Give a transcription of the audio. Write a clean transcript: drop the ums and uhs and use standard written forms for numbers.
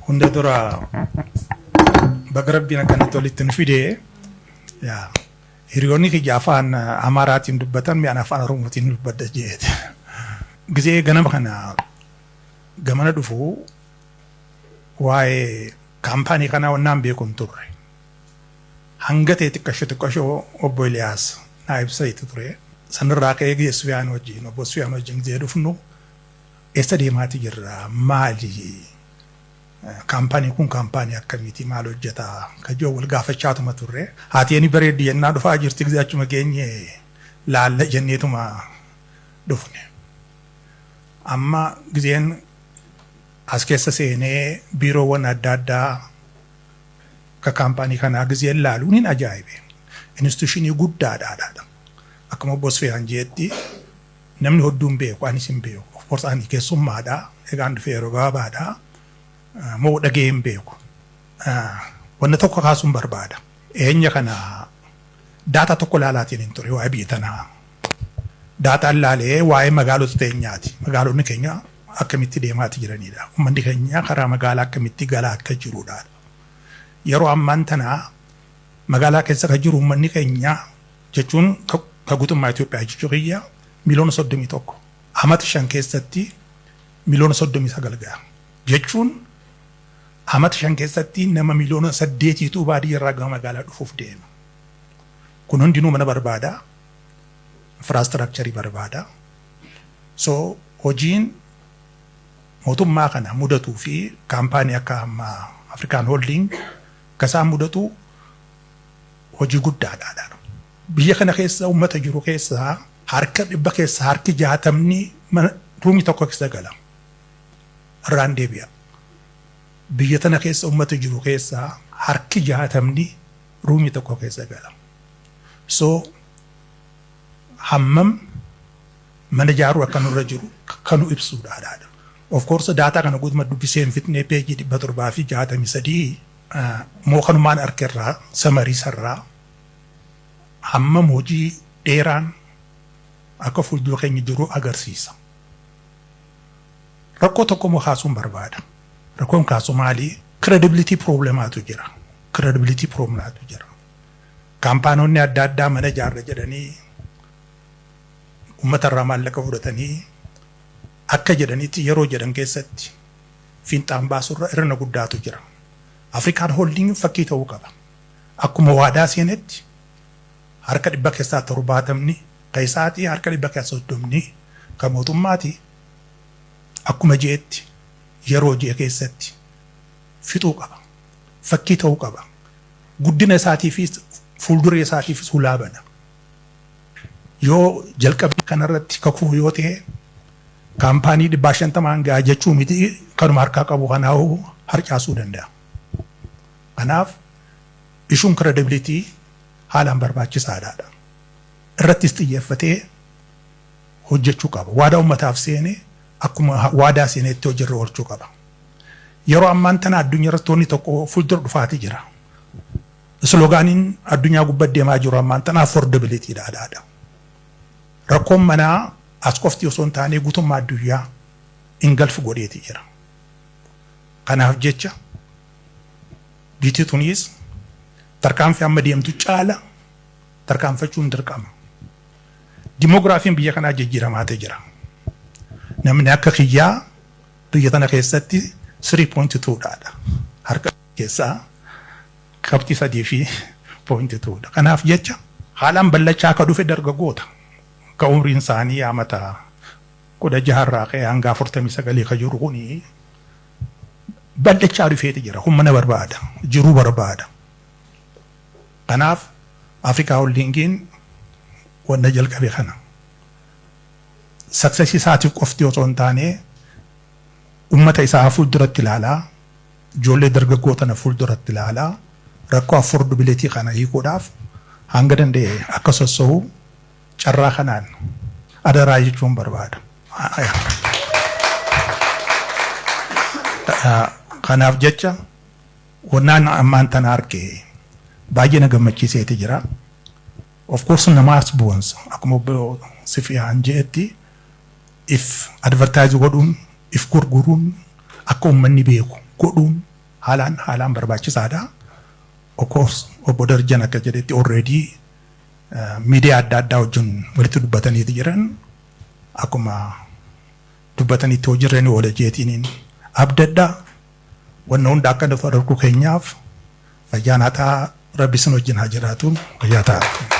hunda dura bagrabbiina kanatti walitti nu fide yaa hiriyoonni kiyya afaan Amaaraatiin dubbatan mi'aan afaan Oromootiin dubbadda jeete. Gizee ganama kana gamana dhufu waa'ee kaampaanii kanaa wannaan beekuun turre. Hanga ta'e xiqqashoo obbo Eliyaas naa ibsayitu ture. Sanirraa ka'ee geessu yaan wajjin obbo Suyaan wajjin gizee dhufnu eessa deemaati jirra maali? Kaampaanii kun kaampaanii akkamiiti maal hojjetaa kajoo wal gaafachaatuma turre. Haatiini bareeddi jennaa dhufaa jirti gizee achuma geenye laalla jenneetuma dhufne. Amma gizeen as keessa seenee biiroowwan adda addaa ka kaampaanii kanaa gizeen laaluun hin ajaa'ibe. Instituushinii guddaadha. Akkuma obbo Suyaan jeetti namni hodduun beeku anis hin beeku. Of course ani keessummaadha. Egaan dhufee yeroo gabaabaadha. Moo dhagee hin beeku. Wanna tokko kaasuun barbaada. Eenya kana daata tokko laalaatiin hin ture waa'ee biyya tanaa. Daataan laalee waa'ee magaalota teenyaati. Magaalonni keenya akkamitti deemaati jiranidha. Uummanni keenya karaa magaalaa akkamitti galaa akka jirudha. Yeroo ammaan tanaa magaalaa keessa kan jiru uummanni keenya jechuun ka guutummaa Itoophiyaa jechuu kiyya miliyoona 31. Amata 5 keessatti miliyoona 39 ga'a. Jechuun amata 5 keessatti nama miliyoona 8tu baadiyyaa irraa magaalaa dhufuuf deema. Kun hundinuu mana barbaada. Infrastructure barbaada. So hojiin mootummaa kana mudatuu fi kaampaanii akka amma Afrikaan Holding kasaan mudatu hojii guddaadha. Biyya kana keessa uummata jiru keessa harka 100 keessa harki 60 ruumii tokko keessa gala. Irraan deebi'a. Biyya tana keessa uummata jiru keessa harki 60 ruumii tokko keessa gala. So hammam mana ijaaruu akka nurra jiru kanu ibsuudha. Of course daataa kana guutuma dubbiseen fitnee peejii 763 moo kanumaan arkerraa samarii sarraa hammam hojii dheeraan akka fuuldura keenya jiru agarsiisa. Rakkoo tokko moo kaasuun barbaada. Rakkoon kaasu maali? Credibility problemaatu jira. Kaampaanonni adda addaa mana ijaarra jedhanii uummata irraa maallaqa fudhatanii akka jedhanitti yeroo jedhan keessatti fiinxaan baasurra irra guddaatu jira. Afrikaan Holding fakkii ta'uu qaba. Akkuma waadaa seenetti harka 100 keessaa 70 ka isaatii harka 100 keessaa 30 ka mootummaati. Akkuma jeetti yeroo jee keessatti fixuu qaba. Fakkii ta'uu qaba. Guddina isaatiifis fuuldura isaatiifis hulaabana. Yoo jalqabbii kanarratti kakuu yoo ta'e kaampaanii 150 gaa jechuu miti kanuma harkaa qabu kanaa'u harcaasuu danda'a. Kanaaf ishuun credibility haalaan barbaachisaadha. Irrattis xiyyeeffatee hojjechuu qaba. Waadaa uummataaf seene akkuma waadaa seenetti hojiirra oolchuu qaba. Yeroo ammaan tana addunyaa irratti tokko fuuldura dhufaatii jira. Slogaaniin addunyaa gubbaa deemaa jiru ammaan tana affordability dha. Rakkoon manaa as qofti osoo hin taane guutummaa addunyaa ingilfu godheeti jira. Kanaaf jecha biitii tunis tarkaanfii amma deemtu caala tarkaanfachuun dirqama. Dimogiraafiin biyya kanaa jijjiiramaa jira. Namni akka kiyyaa biyya tana keessatti 3.2 dha. Harka keessaa qabxii 3.2 dha. Kanaaf jecha haalaan ballachaa akka dhufe dargaggoota. Ka umriin isaanii amata 16 irraa ka'ee hanga 49 ka jiru kuni ballachaa dhufeeti jira. Humna barbaada. Jiruu barbaada. Kanaaf Afrikaa Holdingiin wanna jalqabe kana. Successi isaatiif qofti osoo hin taane uummata isaa fuulduratti ilaalaa, ijoollee dargaggoota fuulduratti ilaalaa, rakkoo affordability kana hiikuudhaaf hanga danda'e akka sossoo'u carraa kanaan adaraa jechuun barbaada. Kanaaf jecha wannaan ammaan tana argee baay'ee na gammachiiseeti jira. Of course namaas bu'ansa akkuma obbo Sufiyaan jeetti if advertise godhuun if gurguruun akka uummanni beeku godhuun haalaan barbaachisaadha. Obbo Darjan akka jedhetti already miidiyaa adda addaa wajjin walitti dubbataniiti jiran akkuma dubbataniitti hojiirreen oola jeetiniin abdadda wanna hunda akka dafa darguu keenyaaf fayyaa naataa rabbi sin wajjin haa jiraatu fayyaa ta'a.